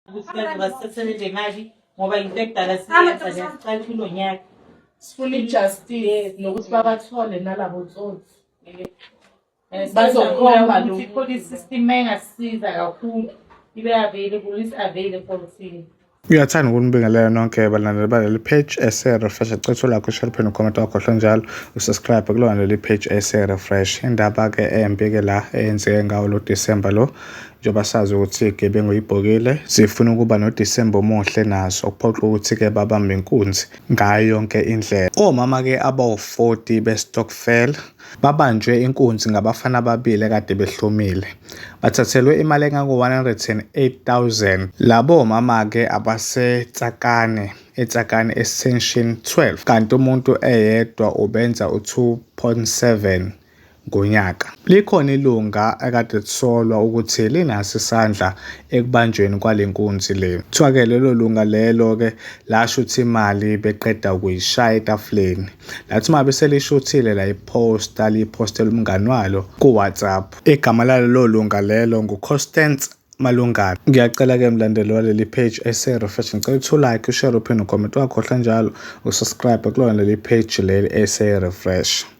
ukuthi basithathele nje imali ngoba into ekudala siyenza siyaqala kulo nyaka. Sifuna ijustice nokuthi babathole nalabo tsotsi. Bazokhomba ukuthi i-police system engasisiza kakhulu ibe available, is available thina. Ngiyathanda ukunibingelela nonke balandeli baleli page ese-refresh ecethu lakho share phela ucomment wakho hle njalo usubscribe kulona leli page ese-refresh. Indaba-ke embi-ke la eyenzeke ngawo lo December lo njengoba sazi ukuthi igebengu yibhokile zifuna ukuba noDisemba omuhle naso okuphoqa ukuthi-ke babambe inkunzi ngayo yonke indlela. Omama-ke abawu-40 bestokvel babanjwe inkunzi ngabafana ababili ekade behlomile bathathelwe imali engango-108,000. Labo mama-ke abaseTsakane extension 12 kanti umuntu eyedwa ubenza u-2.7 ngonyaka. Likhona ilunga ekade lisolwa ukuthi linaso isandla ekubanjweni kwalenkunzi le. Kuthiwa-ke lelo lunga lelo-ke lasho ukuthi imali beqeda ukuyishaya etafuleni. Lathi uma beselishuthile la iposta liyipostela umngani walo ku-WhatsApp. Igama lalelo lunga lelo nguConstance Malungana. Ngiyacela-ke mlandeli waleli page ese-refresh ngicela ukuthi ulike, ushare, uphinde ucomment wakho hle njalo usubscribe kulona leli page leli ese-refresh.